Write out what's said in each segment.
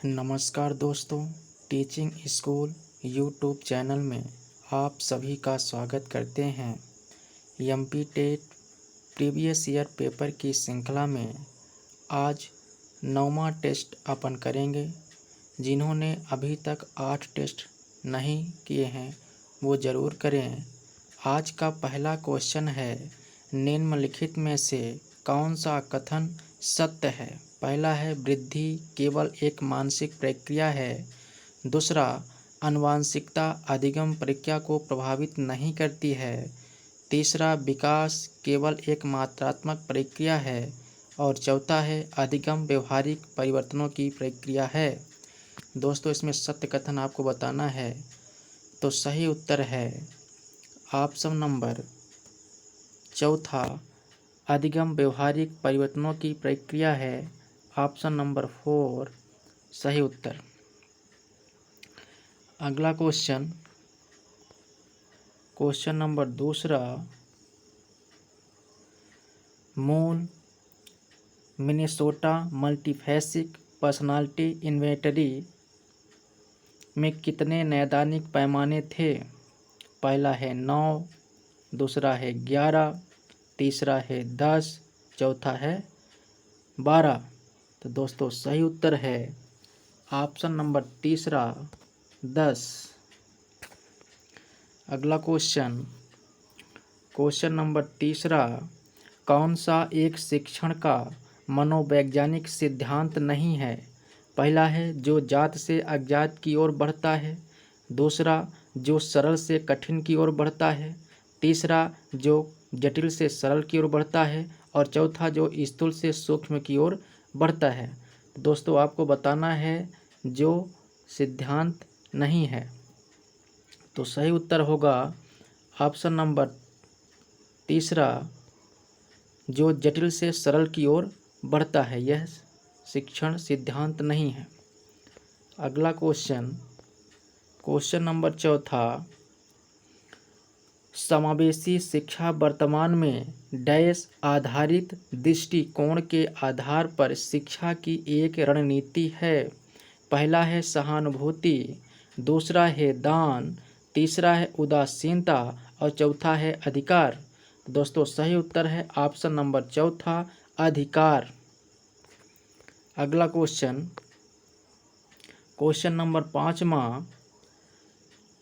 नमस्कार दोस्तों, teaching school YouTube channel में आप सभी का स्वागत करते हैं। MP TET previous year paper की श्रृंखला में आज 9वां टेस्ट अपन करेंगे। जिन्होंने अभी तक 8 टेस्ट नहीं किए हैं वो ज़रूर करें। आज का पहला क्वेश्चन है, निम्नलिखित में से कौन सा कथन सत्य है। पहला है, वृद्धि केवल एक मानसिक प्रक्रिया है। दूसरा, आनुवंशिकता अधिगम प्रक्रिया को प्रभावित नहीं करती है। तीसरा, विकास केवल एक मात्रात्मक प्रक्रिया है। और चौथा है, अधिगम व्यवहारिक परिवर्तनों की प्रक्रिया है। दोस्तों, इसमें सत्य कथन आपको बताना है, तो सही उत्तर है ऑप्शन नंबर चौथा, अधिगम व्यवहारिक परिवर्तनों की प्रक्रिया है। ऑप्शन नंबर 4 सही उत्तर। अगला क्वेश्चन नंबर दूसरा, मूल मिनेसोटा मल्टीफैसिक पर्सनालिटी इन्वेंटरी में कितने नैदानिक पैमाने थे। पहला है 9, दूसरा है 11, तीसरा है 10, चौथा है 12। तो दोस्तों सही उत्तर है ऑप्शन नंबर तीसरा 10। अगला क्वेश्चन नंबर तीसरा, कौन सा एक शिक्षण का मनोवैज्ञानिक सिद्धांत नहीं है। पहला है, जो जात से अज्ञात की ओर बढ़ता है। दूसरा, जो सरल से कठिन की ओर बढ़ता है। तीसरा, जो जटिल से सरल की ओर बढ़ता है। और चौथा, जो स्थूल से सूक्ष्म की ओर बढ़ता है। दोस्तों आपको बताना है जो सिद्धांत नहीं है, तो सही उत्तर होगा ऑप्शन नंबर तीसरा, जो जटिल से सरल की ओर बढ़ता है। यह शिक्षण सिद्धांत नहीं है। अगला क्वेश्चन नंबर चौथा, समावेशी शिक्षा वर्तमान में डैश आधारित दृष्टिकोण के आधार पर शिक्षा की एक रणनीति है। पहला है सहानुभूति, दूसरा है दान, तीसरा है उदासीनता और चौथा है अधिकार। दोस्तों सही उत्तर है ऑप्शन नंबर चौथा, अधिकार। अगला क्वेश्चन नंबर 5वां,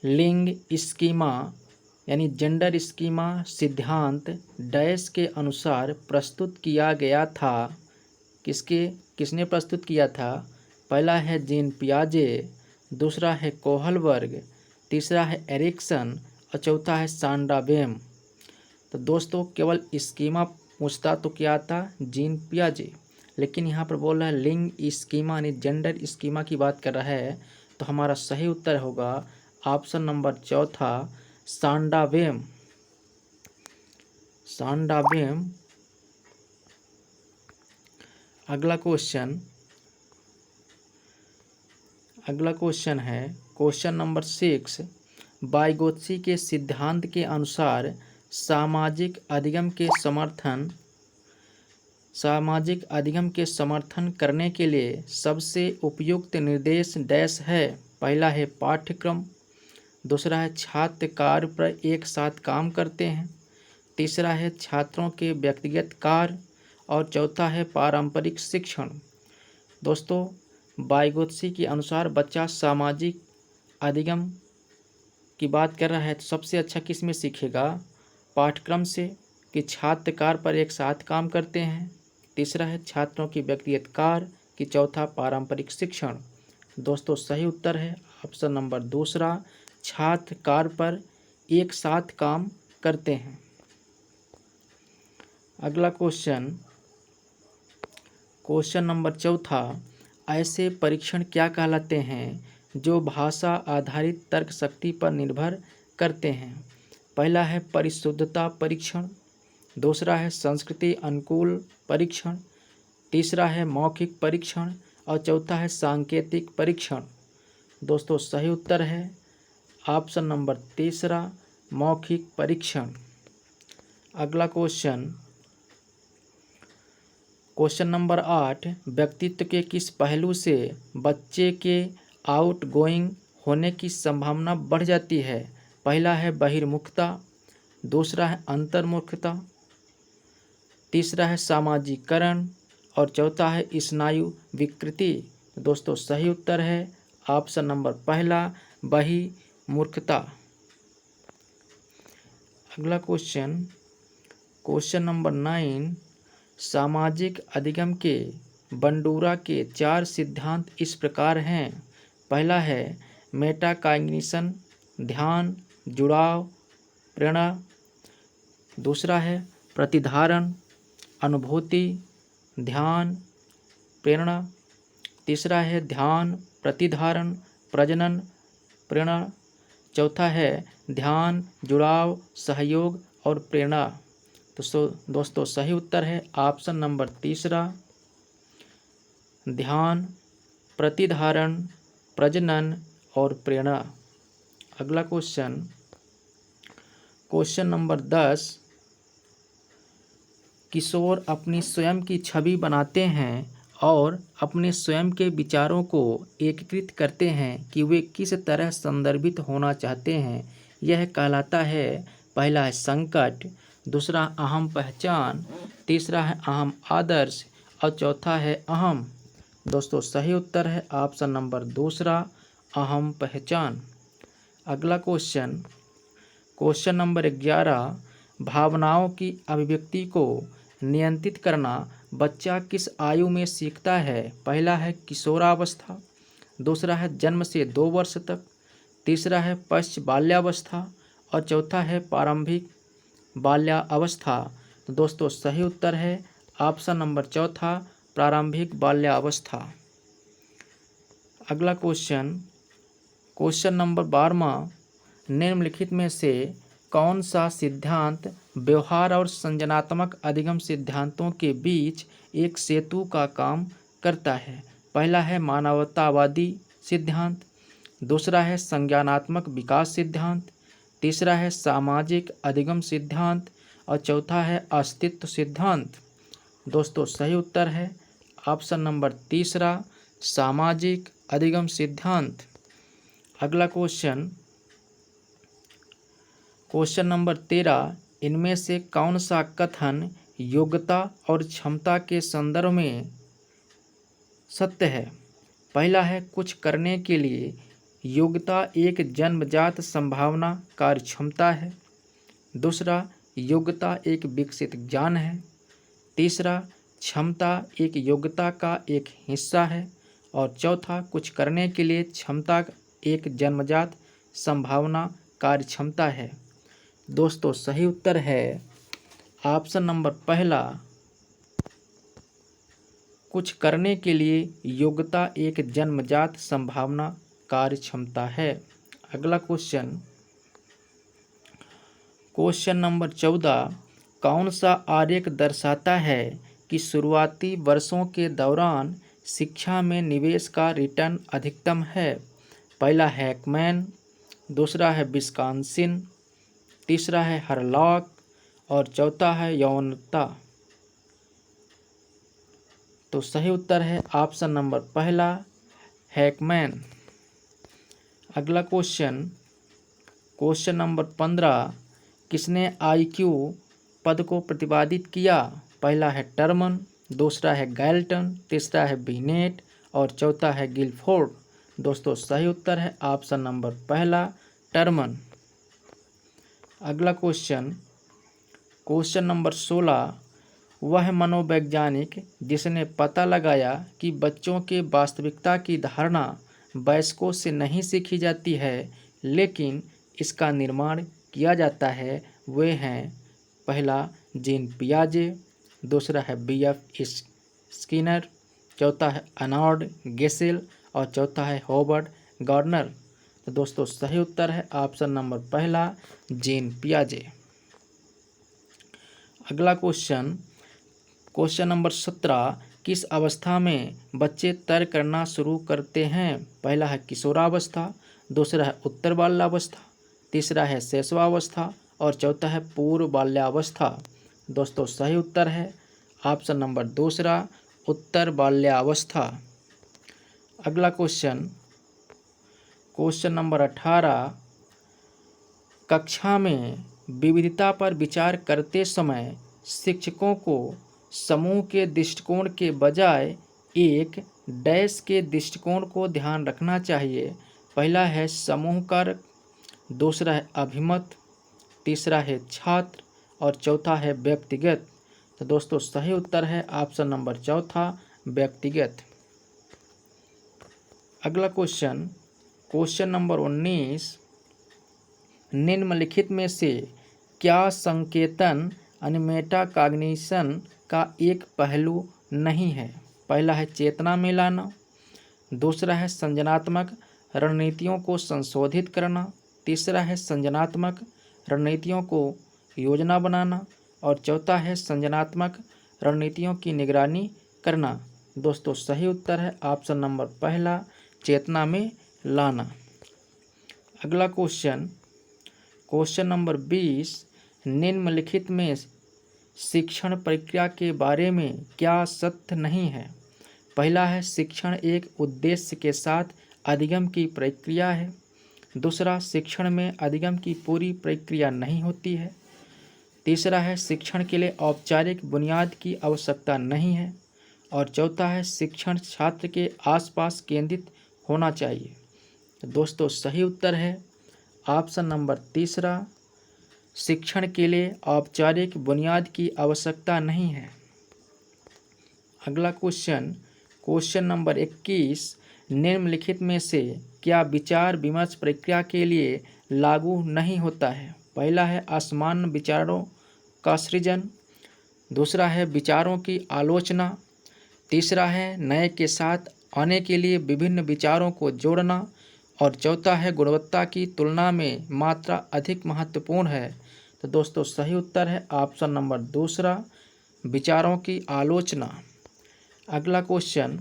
लिंग स्कीमा यानी जेंडर स्कीमा सिद्धांत डैश के अनुसार प्रस्तुत किया गया था। किसने प्रस्तुत किया था। पहला है जीन पियाजे, दूसरा है कोहलबर्ग, तीसरा है एरिक्सन और चौथा है सांडा बेम। तो दोस्तों केवल स्कीमा पूछता तो क्या था, जीन पियाजे, लेकिन यहाँ पर बोल रहा है लिंग स्कीमा यानी जेंडर स्कीमा की बात कर रहा है। तो हमारा सही उत्तर होगा ऑप्शन नंबर चौथा, सांडा बेम। अगला क्वेश्चन है क्वेश्चन नंबर 6, वाइगोत्स्की के सिद्धांत के अनुसार सामाजिक अधिगम के समर्थन करने के लिए सबसे उपयुक्त निर्देश डैश है। पहला है पाठ्यक्रम, दूसरा है छात्र कार्य पर एक साथ काम करते हैं, तीसरा है छात्रों के व्यक्तिगत कार्य और चौथा है पारंपरिक शिक्षण। दोस्तों वाइगोत्स्की के अनुसार बच्चा सामाजिक अधिगम की बात कर रहा है, तो सबसे अच्छा किस में सीखेगा, पाठ्यक्रम से, कि छात्र कार्य पर एक साथ काम करते हैं, तीसरा है छात्रों की व्यक्तिगत कार्य की, चौथा पारंपरिक शिक्षण। दोस्तों सही उत्तर है ऑप्शन नंबर दूसरा, छात्र कार्य पर एक साथ काम करते हैं। अगला क्वेश्चन नंबर चौथा, ऐसे परीक्षण क्या कहलाते हैं जो भाषा आधारित तर्क शक्ति पर निर्भर करते हैं। पहला है परिशुद्धता परीक्षण, दूसरा है संस्कृति अनुकूल परीक्षण, तीसरा है मौखिक परीक्षण और चौथा है सांकेतिक परीक्षण। दोस्तों सही उत्तर है ऑप्शन नंबर तीसरा, मौखिक परीक्षण। अगला क्वेश्चन क्वेश्चन नंबर 8, व्यक्तित्व के किस पहलू से बच्चे के आउट गोइंग होने की संभावना बढ़ जाती है? पहला है बहिर्मुखता, दूसरा है अंतर्मुखता, तीसरा है सामाजिकरण और चौथा है स्नायु विकृति। दोस्तों सही उत्तर है ऑप्शन नंबर पहला, बहिर्मुखता। अगला क्वेश्चन, क्वेश्चन नंबर 9, सामाजिक अधिगम के बंडूरा के 4 सिद्धांत इस प्रकार हैं। पहला है मेटाकॉग्निशन, ध्यान, जुड़ाव, प्रेरणा। दूसरा है प्रतिधारण, अनुभूति, ध्यान, प्रेरणा। तीसरा है ध्यान, प्रतिधारण, प्रजनन, प्रेरणा। चौथा है ध्यान, जुड़ाव, सहयोग और प्रेरणा। तो दोस्तों सही उत्तर है ऑप्शन नंबर तीसरा, ध्यान, प्रतिधारण, प्रजनन और प्रेरणा। अगला क्वेश्चन, क्वेश्चन नंबर 10, किशोर अपनी स्वयं की छवि बनाते हैं और अपने स्वयं के विचारों को एकीकृत करते हैं कि वे किस तरह संदर्भित होना चाहते हैं। यह कहलाता है, पहला है संकट, दूसरा अहम पहचान, तीसरा है अहम आदर्श और चौथा है अहम। दोस्तों सही उत्तर है ऑप्शन नंबर दूसरा, अहम पहचान। अगला क्वेश्चन, क्वेश्चन नंबर 11, भावनाओं की अभिव्यक्ति को नियंत्रित करना बच्चा किस आयु में सीखता है? पहला है किशोरावस्था, दूसरा है जन्म से 2 वर्ष तक, तीसरा है पश्च बाल्यावस्था और चौथा है प्रारंभिक बाल्यावस्था। तो दोस्तों सही उत्तर है ऑप्शन नंबर चौथा, प्रारंभिक बाल्यावस्था। अगला क्वेश्चन, क्वेश्चन नंबर 12, निम्नलिखित में से कौन सा सिद्धांत व्यवहार और संज्ञानात्मक अधिगम सिद्धांतों के बीच एक सेतु का काम करता है? पहला है मानवतावादी सिद्धांत, दूसरा है संज्ञानात्मक विकास सिद्धांत, तीसरा है सामाजिक अधिगम सिद्धांत और चौथा है अस्तित्व सिद्धांत। दोस्तों सही उत्तर है ऑप्शन नंबर तीसरा, सामाजिक अधिगम सिद्धांत। अगला क्वेश्चन, क्वेश्चन नंबर 13, इनमें से कौन सा कथन योग्यता और क्षमता के संदर्भ में सत्य है? पहला है कुछ करने के लिए योग्यता एक जन्मजात संभावना कार्यक्षमता है, दूसरा योग्यता एक विकसित ज्ञान है, तीसरा क्षमता एक योग्यता का एक हिस्सा है और चौथा कुछ करने के लिए क्षमता एक जन्मजात संभावना कार्यक्षमता है। दोस्तों सही उत्तर है ऑप्शन नंबर पहला, कुछ करने के लिए योग्यता एक जन्मजात संभावना कार्यक्षमता है। अगला क्वेश्चन, क्वेश्चन नंबर 14, कौन सा आरेख दर्शाता है कि शुरुआती वर्षों के दौरान शिक्षा में निवेश का रिटर्न अधिकतम है? पहला है हैकमैन, दूसरा है विस्कॉन्सिन, तीसरा है हरलॉक और चौथा है यौनता। तो सही उत्तर है ऑप्शन नंबर पहला, हैकमैन। अगला क्वेश्चन, क्वेश्चन नंबर 15, किसने IQ पद को प्रतिपादित किया? पहला है टर्मन, दूसरा है गैल्टन, तीसरा है बिनेट और चौथा है गिलफोर्ड। दोस्तों सही उत्तर है ऑप्शन नंबर पहला, टर्मन। अगला क्वेश्चन, क्वेश्चन नंबर 16, वह मनोवैज्ञानिक जिसने पता लगाया कि बच्चों के वास्तविकता की धारणा वयस्कों से नहीं सीखी जाती है लेकिन इसका निर्माण किया जाता है, वे हैं पहला जीन पियाजे, दूसरा है BF स्किनर, चौथा है अर्नाल्ड गेसेल और चौथा है हॉवर्ड गार्डनर। तो दोस्तों सही उत्तर है ऑप्शन नंबर पहला, जीन पियाजे। अगला क्वेश्चन, क्वेश्चन नंबर 17, किस अवस्था में बच्चे तर्क करना शुरू करते हैं? पहला है किशोरावस्था, दूसरा है उत्तर बाल्यावस्था, तीसरा है शैशवावस्था और चौथा है पूर्व बाल्यावस्था। दोस्तों सही उत्तर है ऑप्शन नंबर दूसरा उत्तर बाल्यावस्था। अगला क्वेश्चन नंबर 18, कक्षा में विविधता पर विचार करते समय शिक्षकों को समूह के दृष्टिकोण के बजाय एक डैश के दृष्टिकोण को ध्यान रखना चाहिए। पहला है समूह कारक, दूसरा है अभिमत, तीसरा है छात्र और चौथा है व्यक्तिगत। तो दोस्तों सही उत्तर है ऑप्शन नंबर चौथा व्यक्तिगत। अगला क्वेश्चन नंबर 19, निम्नलिखित में से क्या संकेतन मेटाकॉग्निशन का एक पहलू नहीं है। पहला है चेतना में लाना, दूसरा है संज्ञानात्मक रणनीतियों को संशोधित करना, तीसरा है संज्ञानात्मक रणनीतियों को योजना बनाना और चौथा है संज्ञानात्मक रणनीतियों की निगरानी करना। दोस्तों सही उत्तर है ऑप्शन नंबर पहला चेतना में लाना। अगला क्वेश्चन नंबर 20, निम्नलिखित में शिक्षण प्रक्रिया के बारे में क्या सत्य नहीं है। पहला है शिक्षण एक उद्देश्य के साथ अधिगम की प्रक्रिया है, दूसरा शिक्षण में अधिगम की पूरी प्रक्रिया नहीं होती है, तीसरा है शिक्षण के लिए औपचारिक बुनियाद की आवश्यकता नहीं है और चौथा है शिक्षण छात्र के आसपास केंद्रित होना चाहिए। तो दोस्तों सही उत्तर है ऑप्शन नंबर तीसरा शिक्षण के लिए औपचारिक बुनियाद की आवश्यकता नहीं है। अगला क्वेश्चन नंबर 21, निम्नलिखित में से क्या विचार विमर्श प्रक्रिया के लिए लागू नहीं होता है। पहला है असामान्य विचारों का सृजन, दूसरा है विचारों की आलोचना, तीसरा है नए के साथ आने के लिए विभिन्न विचारों को जोड़ना और चौथा है गुणवत्ता की तुलना में मात्रा अधिक महत्वपूर्ण है। तो दोस्तों सही उत्तर है ऑप्शन नंबर दूसरा विचारों की आलोचना। अगला क्वेश्चन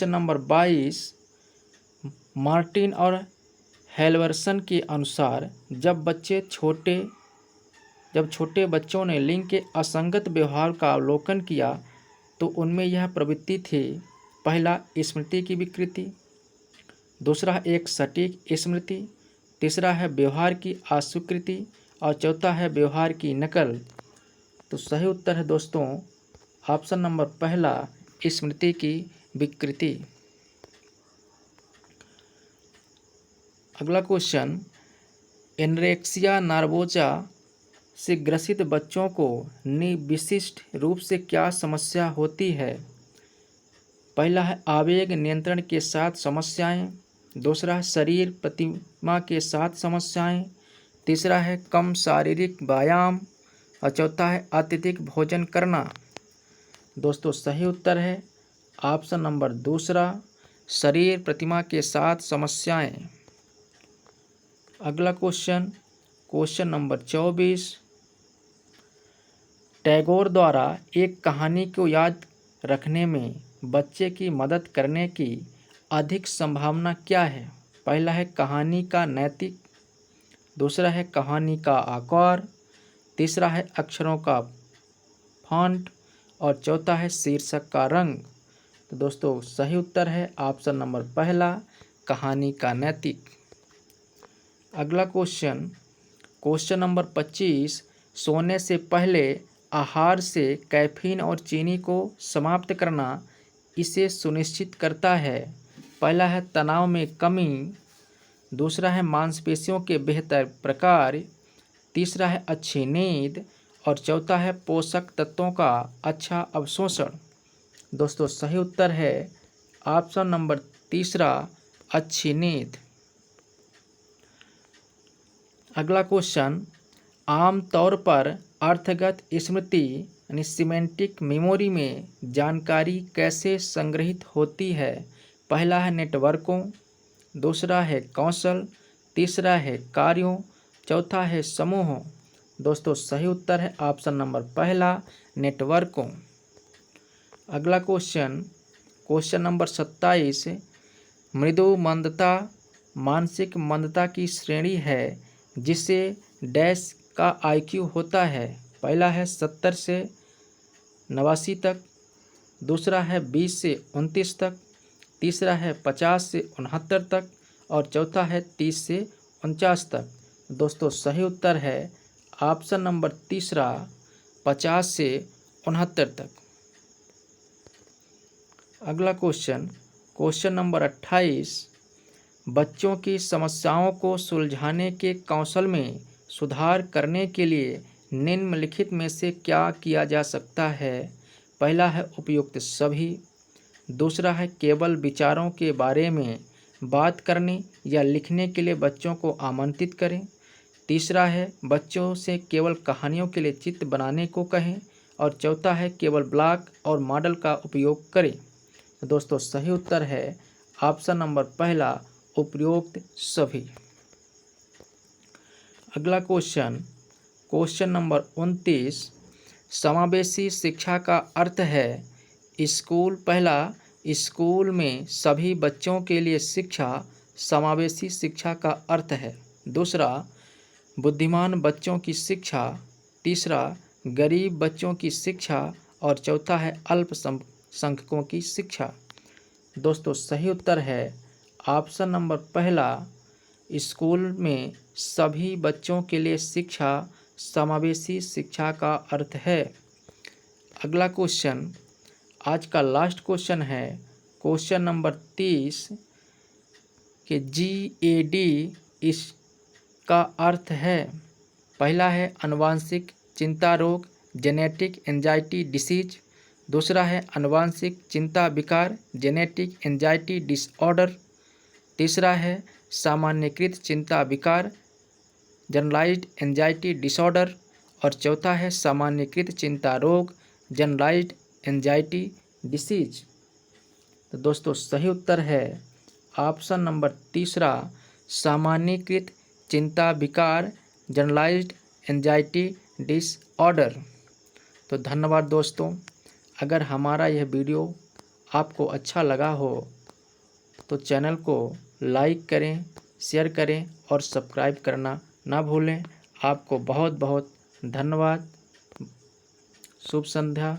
नंबर 22, मार्टिन और हेल्वर्सन के अनुसार जब छोटे बच्चों ने लिंग के असंगत व्यवहार का अवलोकन किया तो उनमें यह प्रवृत्ति थी। पहला स्मृति की विकृति, दूसरा एक सटीक स्मृति, तीसरा है व्यवहार की अस्वीकृति और चौथा है व्यवहार की नकल। तो सही उत्तर है दोस्तों ऑप्शन नंबर पहला स्मृति की विकृति। अगला क्वेश्चन, एनोरेक्सिया नर्वोसा से ग्रसित बच्चों को विशिष्ट रूप से क्या समस्या होती है। पहला है आवेग नियंत्रण के साथ समस्याएं, दूसरा है शरीर प्रतिमा के साथ समस्याएं, तीसरा है कम शारीरिक व्यायाम और चौथा है अत्यधिक भोजन करना। दोस्तों सही उत्तर है ऑप्शन नंबर दूसरा शरीर प्रतिमा के साथ समस्याएं। अगला क्वेश्चन नंबर 24, टैगोर द्वारा एक कहानी को याद रखने में बच्चे की मदद करने की अधिक संभावना क्या है। पहला है कहानी का नैतिक, दूसरा है कहानी का आकार, तीसरा है अक्षरों का फॉन्ट और चौथा है शीर्षक का रंग। तो दोस्तों सही उत्तर है ऑप्शन नंबर पहला कहानी का नैतिक। अगला क्वेश्चन नंबर 25, सोने से पहले आहार से कैफीन और चीनी को समाप्त करना इसे सुनिश्चित करता है। पहला है तनाव में कमी, दूसरा है मांसपेशियों के बेहतर प्रकार, तीसरा है अच्छी नींद और चौथा है पोषक तत्वों का अच्छा अवशोषण। दोस्तों सही उत्तर है ऑप्शन नंबर तीसरा अच्छी नींद। अगला क्वेश्चन, आम तौर पर अर्थगत स्मृति यानी सिमेंटिक मेमोरी में जानकारी कैसे संग्रहित होती है। पहला है नेटवर्कों, दूसरा है कौशल, तीसरा है कार्यों, चौथा है समूहों। दोस्तों सही उत्तर है ऑप्शन नंबर पहला नेटवर्कों। अगला क्वेश्चन नंबर 27, मृदु मंदता मानसिक मंदता की श्रेणी है जिसे डैश का IQ होता है। पहला है 70 से 89 तक, दूसरा है 20 से 29 तक, तीसरा है 50 से 69 तक और चौथा है 30 से 49 तक। दोस्तों सही उत्तर है ऑप्शन नंबर तीसरा 50 से 69 तक। अगला क्वेश्चन नंबर 28, बच्चों की समस्याओं को सुलझाने के कौशल में सुधार करने के लिए निम्नलिखित में से क्या किया जा सकता है। पहला है उपयुक्त सभी, दूसरा है केवल विचारों के बारे में बात करने या लिखने के लिए बच्चों को आमंत्रित करें, तीसरा है बच्चों से केवल कहानियों के लिए चित्र बनाने को कहें और चौथा है केवल ब्लॉक और मॉडल का उपयोग करें। दोस्तों सही उत्तर है ऑप्शन नंबर पहला उपयुक्त सभी। अगला क्वेश्चन नंबर 29, समावेशी शिक्षा का अर्थ है स्कूल में सभी बच्चों के लिए शिक्षा समावेशी शिक्षा का अर्थ है, दूसरा बुद्धिमान बच्चों की शिक्षा, तीसरा गरीब बच्चों की शिक्षा और चौथा है अल्पसंख्यकों की शिक्षा। दोस्तों सही उत्तर है ऑप्शन नंबर पहला स्कूल में सभी बच्चों के लिए शिक्षा समावेशी शिक्षा का अर्थ है। अगला क्वेश्चन आज का लास्ट क्वेश्चन है क्वेश्चन नंबर 30 कि GAD इसका अर्थ है। पहला है आनुवांशिक चिंता रोग जेनेटिक एंजाइटी डिसीज, दूसरा है आनुवांशिक चिंता विकार जेनेटिक एंजाइटी डिसऑर्डर, तीसरा है सामान्यकृत चिंता विकार जनरलाइज्ड एंजाइटी डिसऑर्डर और चौथा है सामान्यकृत चिंता रोग जनरलाइज्ड एंजाइटी डिसीज। तो दोस्तों सही उत्तर है ऑप्शन नंबर तीसरा सामान्यकृत चिंता विकार जनरलाइज्ड एंजाइटी डिसऑर्डर। तो धन्यवाद दोस्तों, अगर हमारा यह वीडियो आपको अच्छा लगा हो तो चैनल को लाइक करें, शेयर करें और सब्सक्राइब करना ना भूलें। आपको बहुत बहुत धन्यवाद। शुभ संध्या।